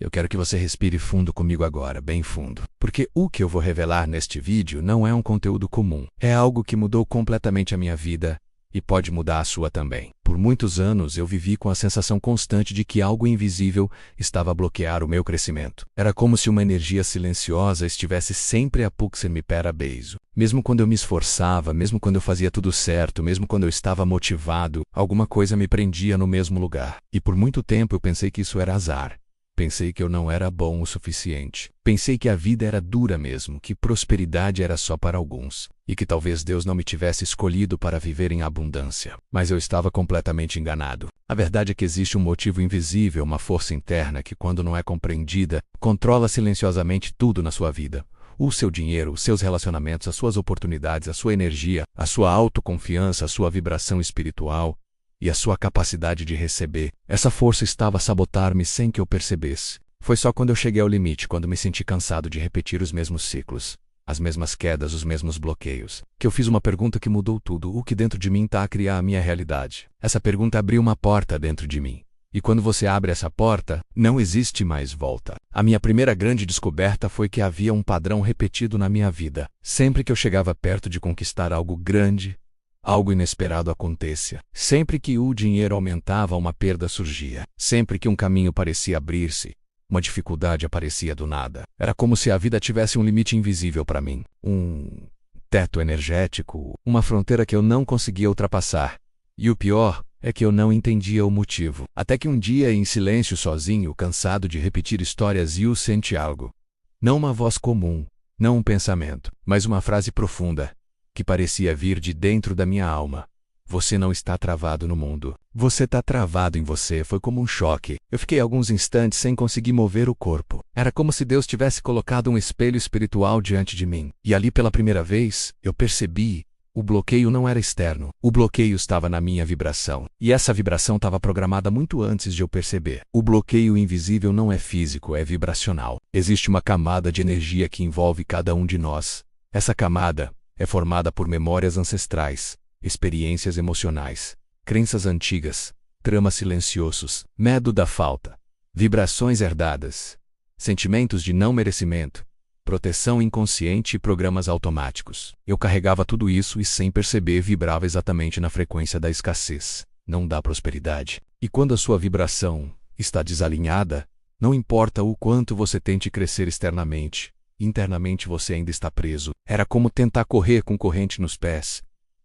Eu quero que você respire fundo comigo agora, bem fundo. Porque o que eu vou revelar neste vídeo não é um conteúdo comum. É algo que mudou completamente a minha vida e pode mudar a sua também. Por muitos anos eu vivi com a sensação constante de que algo invisível estava a bloquear o meu crescimento. Era como se uma energia silenciosa estivesse sempre a puxar-me para beijo. Mesmo quando eu me esforçava, mesmo quando eu fazia tudo certo, mesmo quando eu estava motivado, alguma coisa me prendia no mesmo lugar. E por muito tempo eu pensei que isso era azar. Pensei que eu não era bom o suficiente. Pensei que a vida era dura mesmo, que prosperidade era só para alguns, e que talvez Deus não me tivesse escolhido para viver em abundância. Mas eu estava completamente enganado. A verdade é que existe um motivo invisível, uma força interna que, quando não é compreendida, controla silenciosamente tudo na sua vida. O seu dinheiro, os seus relacionamentos, as suas oportunidades, a sua energia, a sua autoconfiança, a sua vibração espiritual e a sua capacidade de receber. Essa força estava a sabotar-me sem que eu percebesse. Foi só quando eu cheguei ao limite, quando me senti cansado de repetir os mesmos ciclos, as mesmas quedas, os mesmos bloqueios, que eu fiz uma pergunta que mudou tudo. O que dentro de mim está a criar a minha realidade? Essa pergunta abriu uma porta dentro de mim. E quando você abre essa porta, não existe mais volta. A minha primeira grande descoberta foi que havia um padrão repetido na minha vida. Sempre que eu chegava perto de conquistar algo grande, algo inesperado acontecia. Sempre que o dinheiro aumentava, uma perda surgia. Sempre que um caminho parecia abrir-se, uma dificuldade aparecia do nada. Era como se a vida tivesse um limite invisível para mim. Um teto energético, uma fronteira que eu não conseguia ultrapassar. E o pior é que eu não entendia o motivo. Até que um dia, em silêncio sozinho, cansado de repetir histórias, eu senti algo. Não uma voz comum, não um pensamento, mas uma frase profunda, que parecia vir de dentro da minha alma. Você não está travado no mundo. Você está travado em você. Foi como um choque. Eu fiquei alguns instantes sem conseguir mover o corpo. Era como se Deus tivesse colocado um espelho espiritual diante de mim. E ali pela primeira vez, eu percebi, o bloqueio não era externo. O bloqueio estava na minha vibração. E essa vibração estava programada muito antes de eu perceber. O bloqueio invisível não é físico, é vibracional. Existe uma camada de energia que envolve cada um de nós. Essa camada é formada por memórias ancestrais, experiências emocionais, crenças antigas, tramas silenciosos, medo da falta, vibrações herdadas, sentimentos de não merecimento, proteção inconsciente e programas automáticos. Eu carregava tudo isso e, sem perceber, vibrava exatamente na frequência da escassez, não da prosperidade. E quando a sua vibração está desalinhada, não importa o quanto você tente crescer externamente, internamente você ainda está preso. Era como tentar correr com corrente nos pés.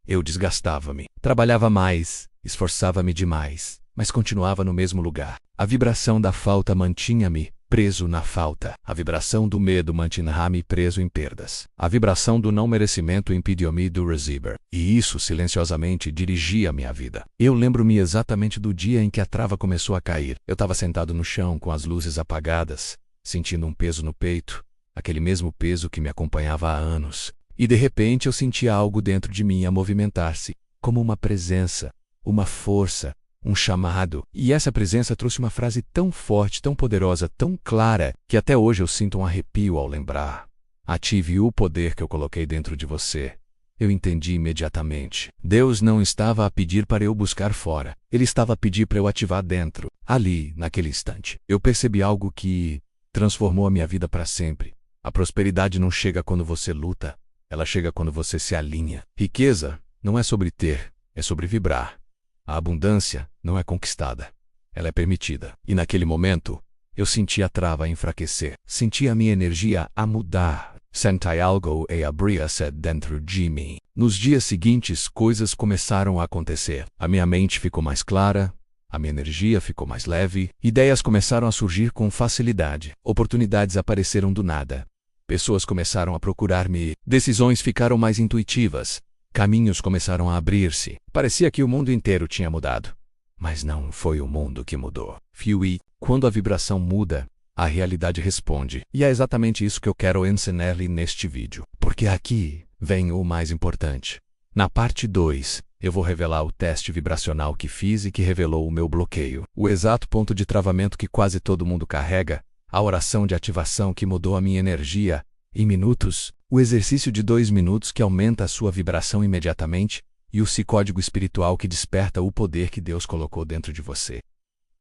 Eu desgastava-me, trabalhava mais, esforçava-me demais, mas continuava no mesmo lugar. A vibração da falta mantinha-me preso na falta. A vibração do medo mantinha-me preso em perdas. A vibração do não merecimento impediu-me de receber. E isso silenciosamente dirigia minha vida. Eu lembro-me exatamente do dia em que a trava começou a cair. Eu estava sentado no chão com as luzes apagadas, sentindo um peso no peito. Aquele mesmo peso que me acompanhava há anos. E de repente eu sentia algo dentro de mim a movimentar-se, como uma presença, uma força, um chamado. E essa presença trouxe uma frase tão forte, tão poderosa, tão clara, que até hoje eu sinto um arrepio ao lembrar. Ative o poder que eu coloquei dentro de você. Eu entendi imediatamente. Deus não estava a pedir para eu buscar fora. Ele estava a pedir para eu ativar dentro. Ali, naquele instante, eu percebi algo que transformou a minha vida para sempre. A prosperidade não chega quando você luta, ela chega quando você se alinha. Riqueza não é sobre ter, é sobre vibrar. A abundância não é conquistada, ela é permitida. E naquele momento, eu senti a trava a enfraquecer, senti a minha energia a mudar. Senti algo a abrir-se dentro de mim. Nos dias seguintes, coisas começaram a acontecer. A minha mente ficou mais clara, a minha energia ficou mais leve, ideias começaram a surgir com facilidade, oportunidades apareceram do nada. Pessoas começaram a procurar-me, decisões ficaram mais intuitivas, caminhos começaram a abrir-se. Parecia que o mundo inteiro tinha mudado. Mas não foi o mundo que mudou. E quando a vibração muda, a realidade responde. E é exatamente isso que eu quero ensinar-lhe neste vídeo. Porque aqui vem o mais importante. Na parte 2, eu vou revelar o teste vibracional que fiz e que revelou o meu bloqueio. O exato ponto de travamento que quase todo mundo carrega. A oração de ativação que mudou a minha energia em minutos, o exercício de 2 minutos que aumenta a sua vibração imediatamente e o código espiritual que desperta o poder que Deus colocou dentro de você.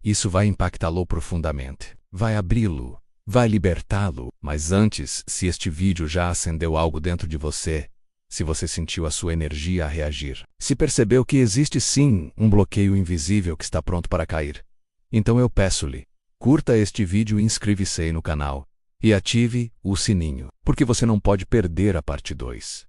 Isso vai impactá-lo profundamente. vai abri-lo, vai libertá-lo. Mas antes, se este vídeo já acendeu algo dentro de você, se você sentiu a sua energia a reagir, se percebeu que existe sim um bloqueio invisível que está pronto para cair, então eu peço-lhe, curta este vídeo e inscreva-se aí no canal. E ative o sininho, porque você não pode perder a parte 2.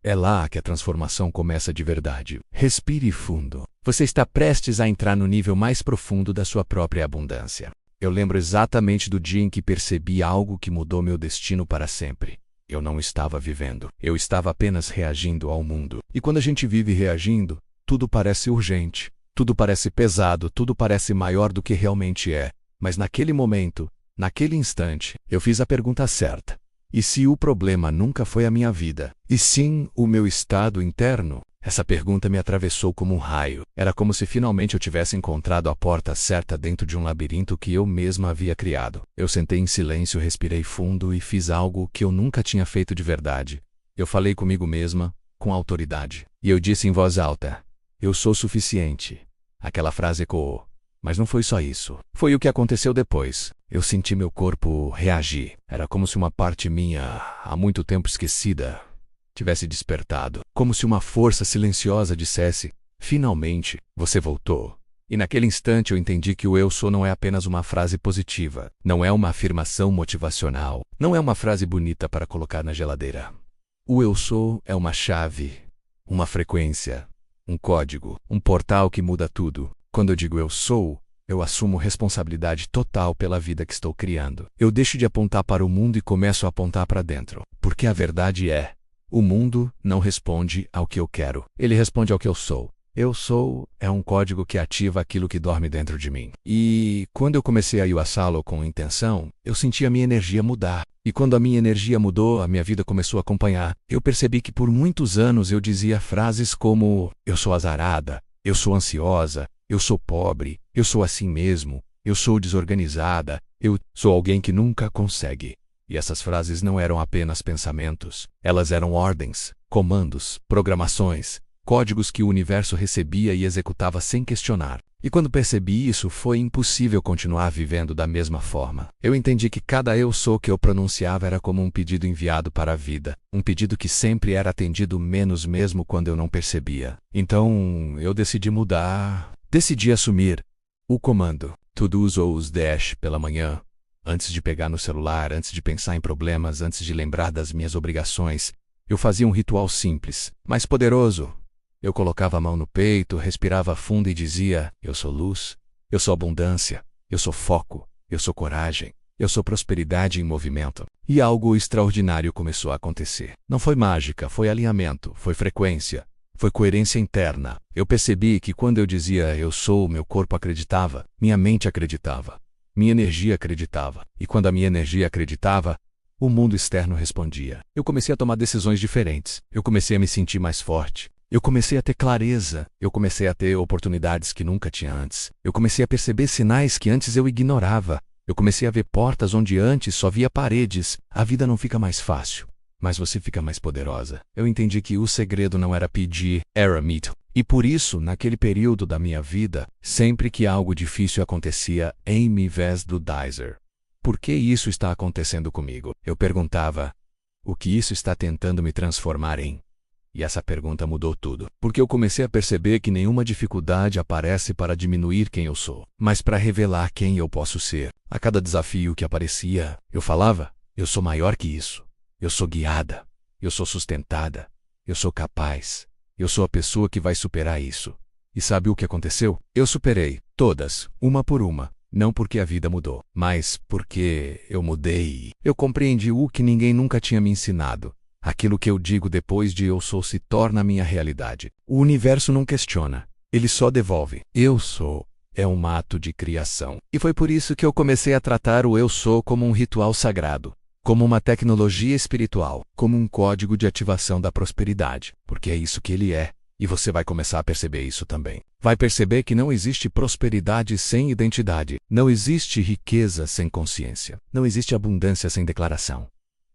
É lá que a transformação começa de verdade. Respire fundo. Você está prestes a entrar no nível mais profundo da sua própria abundância. Eu lembro exatamente do dia em que percebi algo que mudou meu destino para sempre. Eu não estava vivendo, eu estava apenas reagindo ao mundo. E quando a gente vive reagindo, tudo parece urgente, tudo parece pesado, tudo parece maior do que realmente é. Mas naquele momento, naquele instante, eu fiz a pergunta certa. E se o problema nunca foi a minha vida, e sim o meu estado interno? Essa pergunta me atravessou como um raio. Era como se finalmente eu tivesse encontrado a porta certa dentro de um labirinto que eu mesma havia criado. Eu sentei em silêncio, respirei fundo e fiz algo que eu nunca tinha feito de verdade. Eu falei comigo mesma, com autoridade. E eu disse em voz alta: eu sou suficiente. Aquela frase ecoou. Mas não foi só isso. Foi o que aconteceu depois. Eu senti meu corpo reagir. Era como se uma parte minha, há muito tempo esquecida, tivesse despertado. Como se uma força silenciosa dissesse: finalmente, você voltou. E naquele instante eu entendi que o eu sou não é apenas uma frase positiva. Não é uma afirmação motivacional. Não é uma frase bonita para colocar na geladeira. O eu sou é uma chave, uma frequência, um código, um portal que muda tudo. Quando eu digo eu sou, eu assumo responsabilidade total pela vida que estou criando. Eu deixo de apontar para o mundo e começo a apontar para dentro. Porque a verdade é, o mundo não responde ao que eu quero. Ele responde ao que eu sou. Eu sou é um código que ativa aquilo que dorme dentro de mim. E quando eu comecei a usá-lo com intenção, eu senti a minha energia mudar. E quando a minha energia mudou, a minha vida começou a acompanhar. Eu percebi que por muitos anos eu dizia frases como: eu sou azarada, eu sou ansiosa, eu sou pobre, eu sou assim mesmo, eu sou desorganizada, eu sou alguém que nunca consegue. E essas frases não eram apenas pensamentos, elas eram ordens, comandos, programações, códigos que o universo recebia e executava sem questionar. E quando percebi isso, foi impossível continuar vivendo da mesma forma. Eu entendi que cada eu sou que eu pronunciava era como um pedido enviado para a vida, um pedido que sempre era atendido menos mesmo quando eu não percebia. Então, eu decidi mudar. Decidi assumir o comando. To-dos ou os dash pela manhã, antes de pegar no celular, antes de pensar em problemas, antes de lembrar das minhas obrigações, eu fazia um ritual simples, mas poderoso. Eu colocava a mão no peito, respirava fundo e dizia: eu sou luz, eu sou abundância, eu sou foco, eu sou coragem, eu sou prosperidade em movimento. E algo extraordinário começou a acontecer. Não foi mágica, foi alinhamento, foi frequência. Foi coerência interna. Eu percebi que quando eu dizia eu sou, meu corpo acreditava, minha mente acreditava, minha energia acreditava. E quando a minha energia acreditava, o mundo externo respondia. Eu comecei a tomar decisões diferentes. Eu comecei a me sentir mais forte. Eu comecei a ter clareza. Eu comecei a ter oportunidades que nunca tinha antes. Eu comecei a perceber sinais que antes eu ignorava. Eu comecei a ver portas onde antes só via paredes. A vida não fica mais fácil, mas você fica mais poderosa. Eu entendi que o segredo não era pedir, era meet. E por isso, naquele período da minha vida, sempre que algo difícil acontecia, em vez do Dizer. Por que isso está acontecendo comigo? Eu perguntava, o que isso está tentando me transformar em? E essa pergunta mudou tudo. Porque eu comecei a perceber que nenhuma dificuldade aparece para diminuir quem eu sou, mas para revelar quem eu posso ser. A cada desafio que aparecia, eu falava, eu sou maior que isso. Eu sou guiada, eu sou sustentada, eu sou capaz, eu sou a pessoa que vai superar isso. E sabe o que aconteceu? Eu superei, todas, uma por uma. Não porque a vida mudou, mas porque eu mudei. Eu compreendi o que ninguém nunca tinha me ensinado. Aquilo que eu digo depois de eu sou se torna a minha realidade. O universo não questiona, ele só devolve. Eu sou é um ato de criação. E foi por isso que eu comecei a tratar o eu sou como um ritual sagrado, como uma tecnologia espiritual, como um código de ativação da prosperidade, porque é isso que ele é. E você vai começar a perceber isso também. Vai perceber que não existe prosperidade sem identidade, não existe riqueza sem consciência, não existe abundância sem declaração.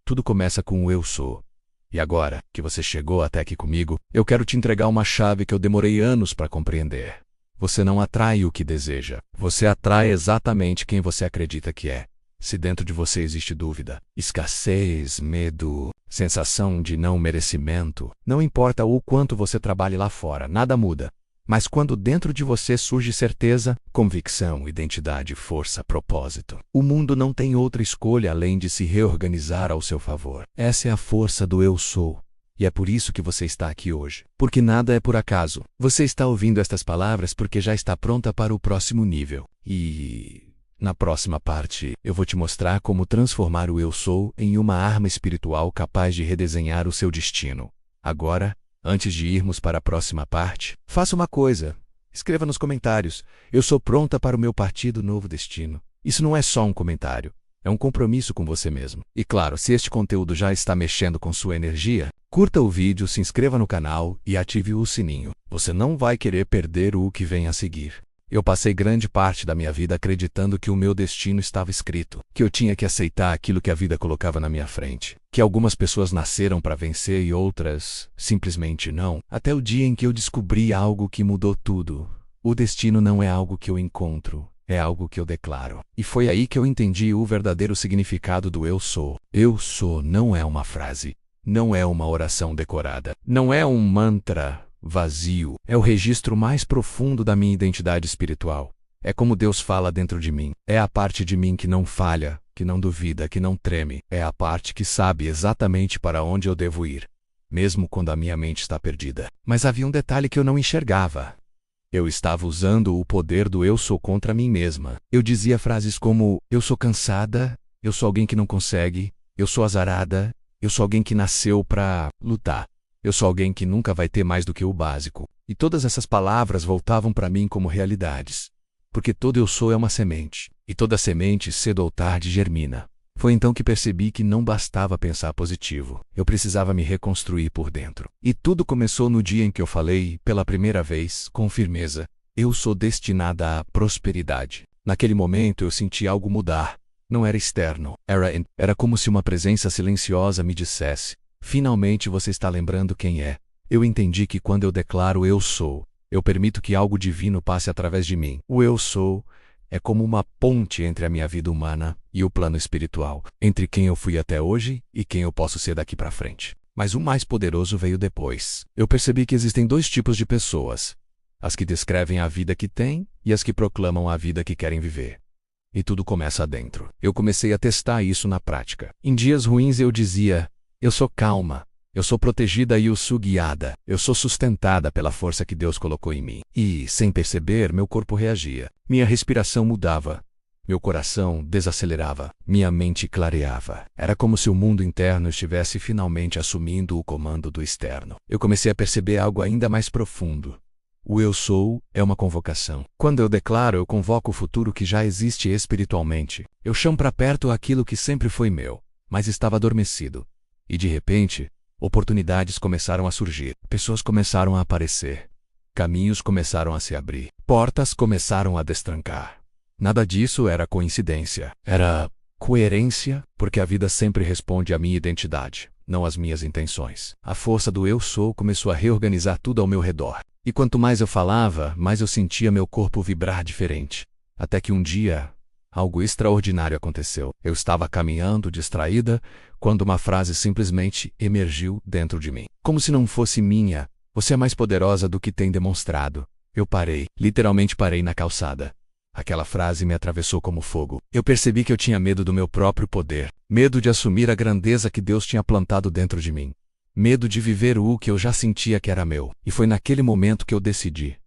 Tudo começa com o eu sou. E agora, que você chegou até aqui comigo, eu quero te entregar uma chave que eu demorei anos para compreender. Você não atrai o que deseja. Você atrai exatamente quem você acredita que é. Se dentro de você existe dúvida, escassez, medo, sensação de não merecimento, não importa o quanto você trabalhe lá fora, nada muda. Mas quando dentro de você surge certeza, convicção, identidade, força, propósito, o mundo não tem outra escolha além de se reorganizar ao seu favor. Essa é a força do Eu Sou. E é por isso que você está aqui hoje. Porque nada é por acaso. Você está ouvindo estas palavras porque já está pronta para o próximo nível. E na próxima parte, eu vou te mostrar como transformar o Eu Sou em uma arma espiritual capaz de redesenhar o seu destino. Agora, antes de irmos para a próxima parte, faça uma coisa. Escreva nos comentários: eu sou pronta para o meu partido novo destino. Isso não é só um comentário. É um compromisso com você mesmo. E claro, se este conteúdo já está mexendo com sua energia, curta o vídeo, se inscreva no canal e ative o sininho. Você não vai querer perder o que vem a seguir. Eu passei grande parte da minha vida acreditando que o meu destino estava escrito, que eu tinha que aceitar aquilo que a vida colocava na minha frente, que algumas pessoas nasceram para vencer e outras simplesmente não, até o dia em que eu descobri algo que mudou tudo. O destino não é algo que eu encontro. É algo que eu declaro. E foi aí que eu entendi o verdadeiro significado do Eu Sou. Eu sou não é uma frase. Não é uma oração decorada. Não é um mantra vazio. É o registro mais profundo da minha identidade espiritual. É como Deus fala dentro de mim. É a parte de mim que não falha, que não duvida, que não treme. É a parte que sabe exatamente para onde eu devo ir, mesmo quando a minha mente está perdida. Mas havia um detalhe que eu não enxergava. Eu estava usando o poder do Eu Sou contra mim mesma. Eu dizia frases como: eu sou cansada, eu sou alguém que não consegue, eu sou azarada, eu sou alguém que nasceu para lutar, eu sou alguém que nunca vai ter mais do que o básico. E todas essas palavras voltavam para mim como realidades. Porque todo Eu Sou é uma semente, e toda semente cedo ou tarde germina. Foi então que percebi que não bastava pensar positivo. Eu precisava me reconstruir por dentro. E tudo começou no dia em que eu falei, pela primeira vez, com firmeza: eu sou destinada à prosperidade. Naquele momento eu senti algo mudar. Não era externo. Era como se uma presença silenciosa me dissesse: finalmente você está lembrando quem é. Eu entendi que quando eu declaro Eu Sou, eu permito que algo divino passe através de mim. O Eu Sou é como uma ponte entre a minha vida humana e o plano espiritual, entre quem eu fui até hoje e quem eu posso ser daqui para frente. Mas o mais poderoso veio depois. Eu percebi que existem dois tipos de pessoas: as que descrevem a vida que têm e as que proclamam a vida que querem viver. E tudo começa dentro. Eu comecei a testar isso na prática. Em dias ruins eu dizia: eu sou calma, eu sou protegida e eu sou guiada, eu sou sustentada pela força que Deus colocou em mim. E, sem perceber, meu corpo reagia. Minha respiração mudava. Meu coração desacelerava. Minha mente clareava. Era como se o mundo interno estivesse finalmente assumindo o comando do externo. Eu comecei a perceber algo ainda mais profundo. O Eu Sou é uma convocação. Quando eu declaro, eu convoco o futuro que já existe espiritualmente. Eu chamo para perto aquilo que sempre foi meu, mas estava adormecido. E de repente, oportunidades começaram a surgir, pessoas começaram a aparecer, caminhos começaram a se abrir, portas começaram a destrancar. Nada disso era coincidência, era coerência, porque a vida sempre responde à minha identidade, não às minhas intenções. A força do Eu Sou começou a reorganizar tudo ao meu redor. E quanto mais eu falava, mais eu sentia meu corpo vibrar diferente. Até que um dia, algo extraordinário aconteceu. Eu estava caminhando, distraída, quando uma frase simplesmente emergiu dentro de mim. Como se não fosse minha: você é mais poderosa do que tem demonstrado. Eu parei, literalmente parei na calçada. Aquela frase me atravessou como fogo. Eu percebi que eu tinha medo do meu próprio poder. Medo de assumir a grandeza que Deus tinha plantado dentro de mim. Medo de viver o que eu já sentia que era meu. E foi naquele momento que eu decidi.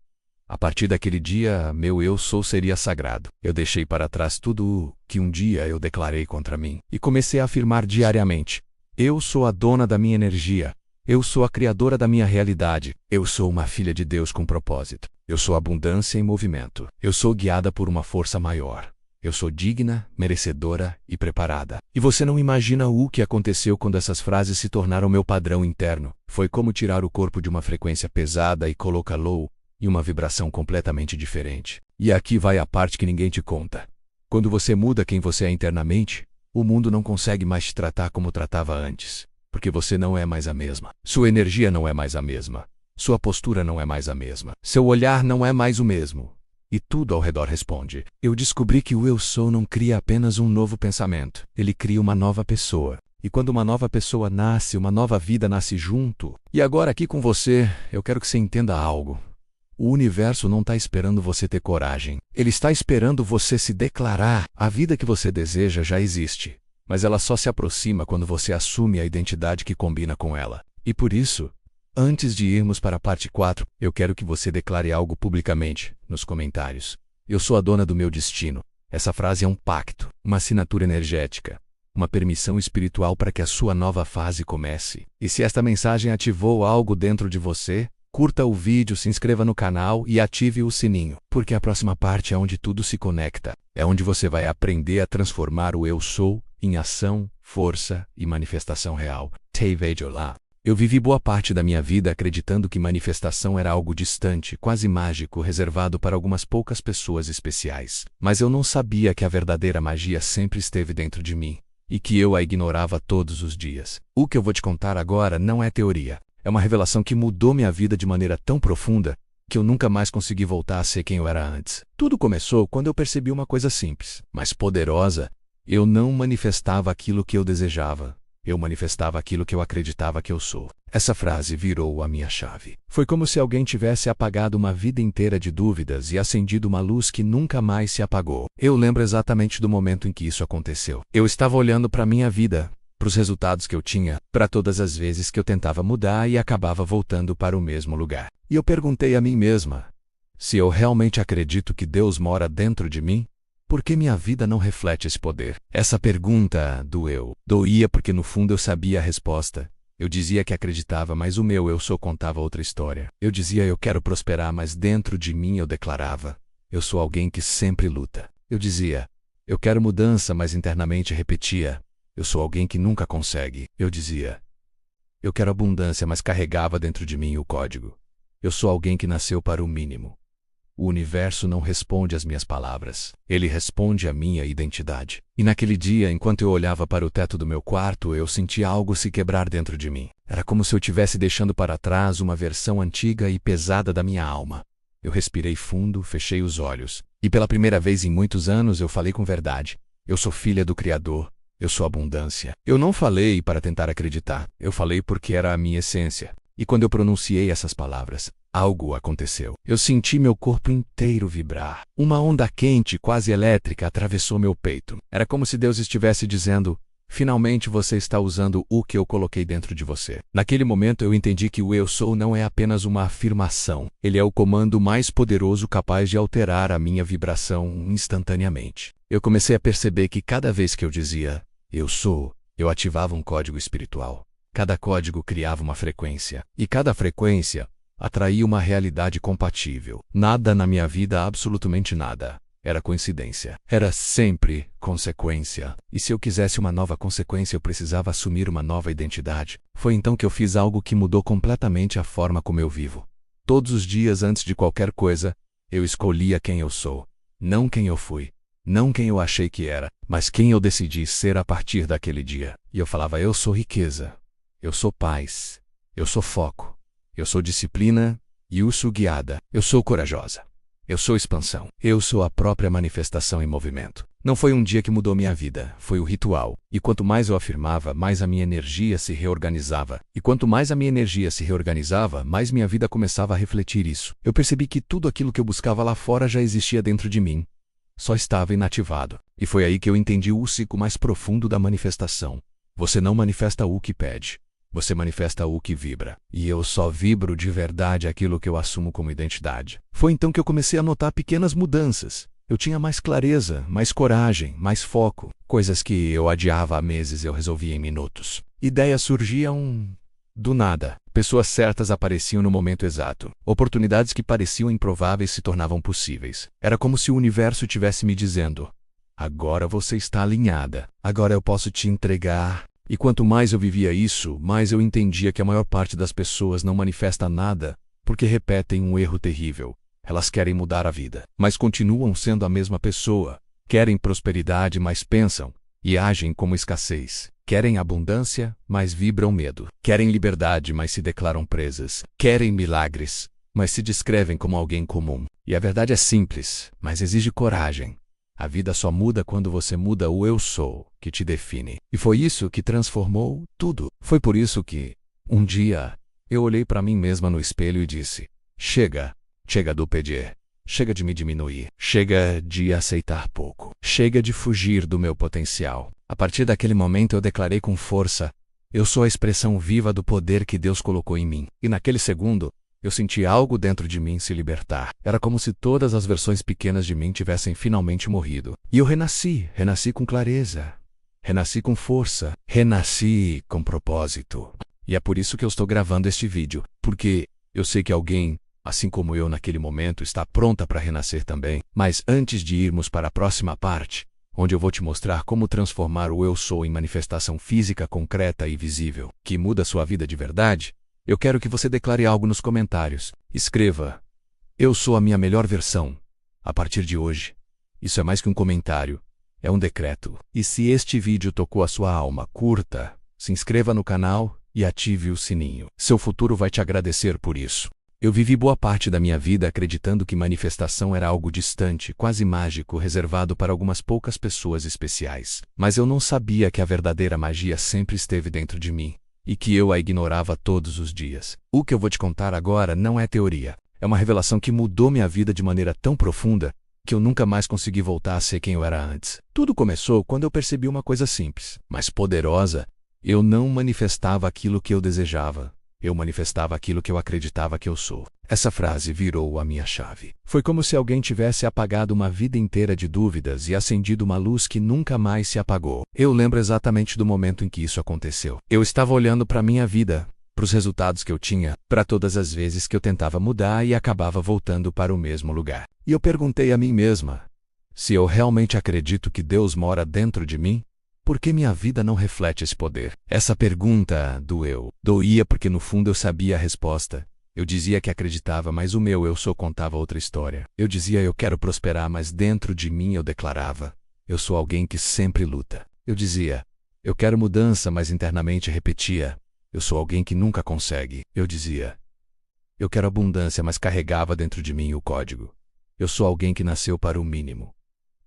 A partir daquele dia, meu Eu Sou seria sagrado. Eu deixei para trás tudo o que um dia eu declarei contra mim. E comecei a afirmar diariamente: eu sou a dona da minha energia. Eu sou a criadora da minha realidade. Eu sou uma filha de Deus com propósito. Eu sou abundância em movimento. Eu sou guiada por uma força maior. Eu sou digna, merecedora e preparada. E você não imagina o que aconteceu quando essas frases se tornaram meu padrão interno. Foi como tirar o corpo de uma frequência pesada e colocá-lo em uma vibração completamente diferente. E aqui vai a parte que ninguém te conta. Quando você muda quem você é internamente, o mundo não consegue mais te tratar como tratava antes. Porque você não é mais a mesma. Sua energia não é mais a mesma. Sua postura não é mais a mesma. Seu olhar não é mais o mesmo. E tudo ao redor responde. Eu descobri que o eu sou não cria apenas um novo pensamento. Ele cria uma nova pessoa. E quando uma nova pessoa nasce, uma nova vida nasce junto. E agora aqui com você, eu quero que você entenda algo. O universo não está esperando você ter coragem. Ele está esperando você se declarar. A vida que você deseja já existe. Mas ela só se aproxima quando você assume a identidade que combina com ela. E por isso, antes de irmos para a parte 4, eu quero que você declare algo publicamente, nos comentários. Eu sou a dona do meu destino. Essa frase é um pacto, uma assinatura energética, uma permissão espiritual para que a sua nova fase comece. E se esta mensagem ativou algo dentro de você, curta o vídeo, se inscreva no canal e ative o sininho, porque a próxima parte é onde tudo se conecta. É onde você vai aprender a transformar o eu sou em ação, força e manifestação real. Te vejo lá. Eu vivi boa parte da minha vida acreditando que manifestação era algo distante, quase mágico, reservado para algumas poucas pessoas especiais. Mas eu não sabia que a verdadeira magia sempre esteve dentro de mim, e que eu a ignorava todos os dias. O que eu vou te contar agora não é teoria. É uma revelação que mudou minha vida de maneira tão profunda que eu nunca mais consegui voltar a ser quem eu era antes. Tudo começou quando eu percebi uma coisa simples, mas poderosa. Eu não manifestava aquilo que eu desejava. Eu manifestava aquilo que eu acreditava que eu sou. Essa frase virou a minha chave. Foi como se alguém tivesse apagado uma vida inteira de dúvidas e acendido uma luz que nunca mais se apagou. Eu lembro exatamente do momento em que isso aconteceu. Eu estava olhando para minha vida, para os resultados que eu tinha, para todas as vezes que eu tentava mudar e acabava voltando para o mesmo lugar. E eu perguntei a mim mesma, se eu realmente acredito que Deus mora dentro de mim? Por que minha vida não reflete esse poder? Essa pergunta doeu. Doía porque no fundo eu sabia a resposta. Eu dizia que acreditava, mas o meu eu só contava outra história. Eu dizia eu quero prosperar, mas dentro de mim eu declarava, eu sou alguém que sempre luta. Eu dizia, eu quero mudança, mas internamente repetia, eu sou alguém que nunca consegue. Eu dizia, eu quero abundância, mas carregava dentro de mim o código. Eu sou alguém que nasceu para o mínimo. O universo não responde às minhas palavras. Ele responde à minha identidade. E naquele dia, enquanto eu olhava para o teto do meu quarto, eu sentia algo se quebrar dentro de mim. Era como se eu estivesse deixando para trás uma versão antiga e pesada da minha alma. Eu respirei fundo, fechei os olhos. E pela primeira vez em muitos anos eu falei com verdade. Eu sou filha do Criador. Eu sou abundância. Eu não falei para tentar acreditar. Eu falei porque era a minha essência. E quando eu pronunciei essas palavras, algo aconteceu. Eu senti meu corpo inteiro vibrar. Uma onda quente, quase elétrica, atravessou meu peito. Era como se Deus estivesse dizendo, finalmente você está usando o que eu coloquei dentro de você. Naquele momento eu entendi que o eu sou não é apenas uma afirmação. Ele é o comando mais poderoso capaz de alterar a minha vibração instantaneamente. Eu comecei a perceber que cada vez que eu dizia, eu sou, eu ativava um código espiritual. Cada código criava uma frequência. E cada frequência atraía uma realidade compatível. Nada na minha vida, absolutamente nada, era coincidência. Era sempre consequência. E se eu quisesse uma nova consequência, eu precisava assumir uma nova identidade. Foi então que eu fiz algo que mudou completamente a forma como eu vivo. Todos os dias, antes de qualquer coisa, eu escolhia quem eu sou. Não quem eu fui. Não quem eu achei que era, mas quem eu decidi ser a partir daquele dia. E eu falava, eu sou riqueza. Eu sou paz. Eu sou foco. Eu sou disciplina e eu sou guiada. Eu sou corajosa. Eu sou expansão. Eu sou a própria manifestação em movimento. Não foi um dia que mudou minha vida, foi o ritual. E quanto mais eu afirmava, mais a minha energia se reorganizava. E quanto mais a minha energia se reorganizava, mais minha vida começava a refletir isso. Eu percebi que tudo aquilo que eu buscava lá fora já existia dentro de mim. Só estava inativado. E foi aí que eu entendi o ciclo mais profundo da manifestação. Você não manifesta o que pede. Você manifesta o que vibra. E eu só vibro de verdade aquilo que eu assumo como identidade. Foi então que eu comecei a notar pequenas mudanças. Eu tinha mais clareza, mais coragem, mais foco. Coisas que eu adiava há meses eu resolvia em minutos. Ideias surgiam do nada. Pessoas certas apareciam no momento exato. Oportunidades que pareciam improváveis se tornavam possíveis. Era como se o universo estivesse me dizendo, agora você está alinhada. Agora eu posso te entregar. E quanto mais eu vivia isso, mais eu entendia que a maior parte das pessoas não manifesta nada porque repetem um erro terrível. Elas querem mudar a vida, mas continuam sendo a mesma pessoa. Querem prosperidade, mas pensam, e agem como escassez. Querem abundância, mas vibram medo. Querem liberdade, mas se declaram presas. Querem milagres, mas se descrevem como alguém comum. E a verdade é simples, mas exige coragem. A vida só muda quando você muda o eu sou, que te define. E foi isso que transformou tudo. Foi por isso que, um dia, eu olhei para mim mesma no espelho e disse: chega, chega do pedir. Chega de me diminuir. Chega de aceitar pouco. Chega de fugir do meu potencial. A partir daquele momento eu declarei com força: eu sou a expressão viva do poder que Deus colocou em mim. E naquele segundo, eu senti algo dentro de mim se libertar. Era como se todas as versões pequenas de mim tivessem finalmente morrido. E eu renasci com clareza. Renasci com força. Renasci com propósito. E é por isso que eu estou gravando este vídeo. Porque eu sei que alguém, assim como eu naquele momento, está pronta para renascer também. Mas antes de irmos para a próxima parte, onde eu vou te mostrar como transformar o eu sou em manifestação física concreta e visível, que muda sua vida de verdade, eu quero que você declare algo nos comentários. Escreva: eu sou a minha melhor versão, a partir de hoje. Isso é mais que um comentário, é um decreto. E se este vídeo tocou a sua alma, curta, se inscreva no canal e ative o sininho. Seu futuro vai te agradecer por isso. Eu vivi boa parte da minha vida acreditando que manifestação era algo distante, quase mágico, reservado para algumas poucas pessoas especiais. Mas eu não sabia que a verdadeira magia sempre esteve dentro de mim, e que eu a ignorava todos os dias. O que eu vou te contar agora não é teoria. É uma revelação que mudou minha vida de maneira tão profunda que eu nunca mais consegui voltar a ser quem eu era antes. Tudo começou quando eu percebi uma coisa simples, mas poderosa. Eu não manifestava aquilo que eu desejava. Eu manifestava aquilo que eu acreditava que eu sou. Essa frase virou a minha chave. Foi como se alguém tivesse apagado uma vida inteira de dúvidas e acendido uma luz que nunca mais se apagou. Eu lembro exatamente do momento em que isso aconteceu. Eu estava olhando para minha vida, para os resultados que eu tinha, para todas as vezes que eu tentava mudar e acabava voltando para o mesmo lugar. E eu perguntei a mim mesma: se eu realmente acredito que Deus mora dentro de mim, por que minha vida não reflete esse poder? Essa pergunta doeu. Doía porque no fundo eu sabia a resposta. Eu dizia que acreditava, mas o meu eu só contava outra história. Eu dizia: eu quero prosperar, mas dentro de mim eu declarava: eu sou alguém que sempre luta. Eu dizia: eu quero mudança, mas internamente repetia: eu sou alguém que nunca consegue. Eu dizia: eu quero abundância, mas carregava dentro de mim o código: eu sou alguém que nasceu para o mínimo.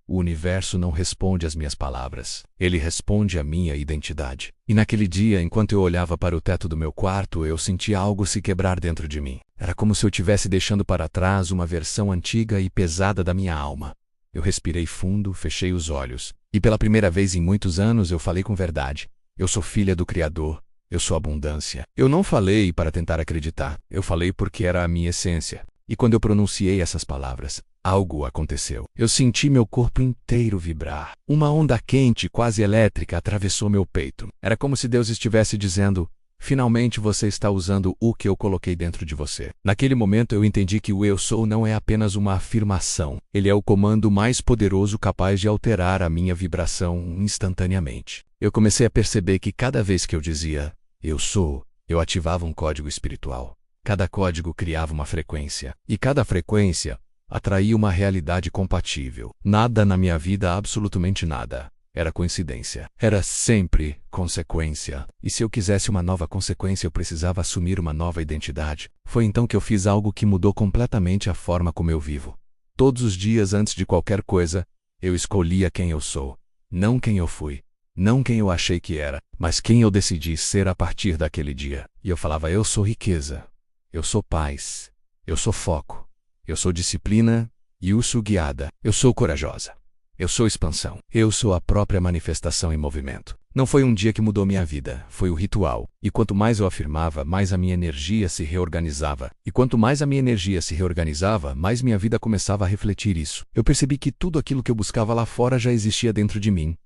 O universo não responde às minhas palavras. Ele responde à minha identidade. E naquele dia, enquanto eu olhava para o teto do meu quarto, eu sentia algo se quebrar dentro de mim. Era como se eu estivesse deixando para trás uma versão antiga e pesada da minha alma. Eu respirei fundo, fechei os olhos. E pela primeira vez em muitos anos eu falei com verdade. Eu sou filha do Criador. Eu sou abundância. Eu não falei para tentar acreditar. Eu falei porque era a minha essência. E quando eu pronunciei essas palavras, algo aconteceu. Eu senti meu corpo inteiro vibrar. Uma onda quente, quase elétrica, atravessou meu peito. Era como se Deus estivesse dizendo: finalmente você está usando o que eu coloquei dentro de você. Naquele momento eu entendi que o eu sou não é apenas uma afirmação. Ele é o comando mais poderoso capaz de alterar a minha vibração instantaneamente. Eu comecei a perceber que cada vez que eu dizia eu sou, eu ativava um código espiritual. Cada código criava uma frequência. E cada frequência atraía uma realidade compatível. Nada na minha vida, absolutamente nada, era coincidência. Era sempre consequência. E se eu quisesse uma nova consequência, eu precisava assumir uma nova identidade. Foi então que eu fiz algo que mudou completamente a forma como eu vivo. Todos os dias, antes de qualquer coisa, eu escolhia quem eu sou. Não quem eu fui. Não quem eu achei que era, mas quem eu decidi ser a partir daquele dia. E eu falava: eu sou riqueza. Eu sou paz. Eu sou foco. Eu sou disciplina e eu sou guiada. Eu sou corajosa. Eu sou expansão. Eu sou a própria manifestação em movimento. Não foi um dia que mudou minha vida, foi o ritual. E quanto mais eu afirmava, mais a minha energia se reorganizava. E quanto mais a minha energia se reorganizava, mais minha vida começava a refletir isso. Eu percebi que tudo aquilo que eu buscava lá fora já existia dentro de mim.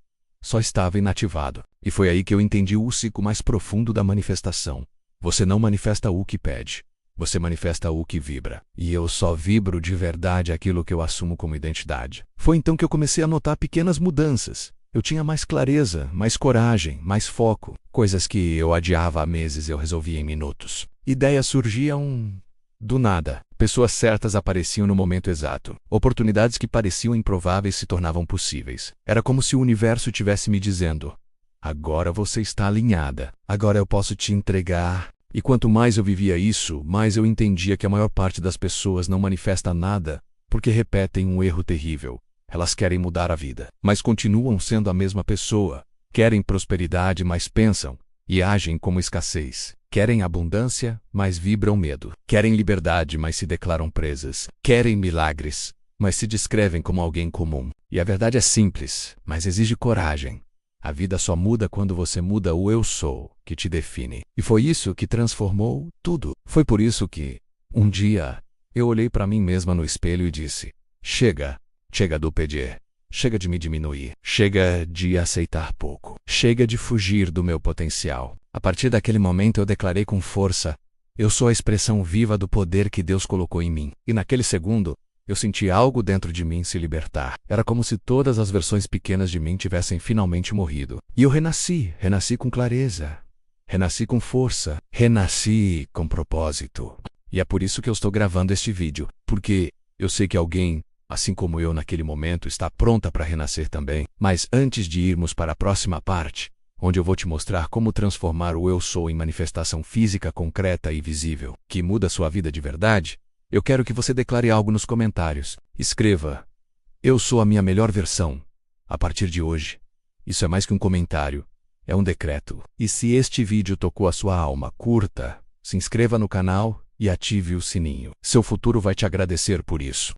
Só estava inativado. E foi aí que eu entendi o ciclo mais profundo da manifestação. Você não manifesta o que pede. Você manifesta o que vibra. E eu só vibro de verdade aquilo que eu assumo como identidade. Foi então que eu comecei a notar pequenas mudanças. Eu tinha mais clareza, mais coragem, mais foco. Coisas que eu adiava há meses eu resolvia em minutos. Ideias surgiam Do nada, pessoas certas apareciam no momento exato. Oportunidades que pareciam improváveis se tornavam possíveis. Era como se o universo tivesse me dizendo: agora você está alinhada. Agora eu posso te entregar. E quanto mais eu vivia isso, mais eu entendia que a maior parte das pessoas não manifesta nada porque repetem um erro terrível. Elas querem mudar a vida, mas continuam sendo a mesma pessoa. Querem prosperidade, mas pensam e agem como escassez. Querem abundância, mas vibram medo. Querem liberdade, mas se declaram presas. Querem milagres, mas se descrevem como alguém comum. E a verdade é simples, mas exige coragem. A vida só muda quando você muda o eu sou, que te define. E foi isso que transformou tudo. Foi por isso que, um dia, eu olhei para mim mesma no espelho e disse: chega, chega do pedir. Chega de me diminuir. Chega de aceitar pouco. Chega de fugir do meu potencial. A partir daquele momento eu declarei com força: eu sou a expressão viva do poder que Deus colocou em mim. E naquele segundo, eu senti algo dentro de mim se libertar. Era como se todas as versões pequenas de mim tivessem finalmente morrido. E eu renasci. Renasci com clareza. Renasci com força. Renasci com propósito. E é por isso que eu estou gravando este vídeo. Porque eu sei que alguém, assim como eu naquele momento, está pronta para renascer também. Mas antes de irmos para a próxima parte, onde eu vou te mostrar como transformar o eu sou em manifestação física concreta e visível, que muda sua vida de verdade, eu quero que você declare algo nos comentários. Escreva: eu sou a minha melhor versão, a partir de hoje. Isso é mais que um comentário, é um decreto. E se este vídeo tocou a sua alma, curta, se inscreva no canal e ative o sininho. Seu futuro vai te agradecer por isso.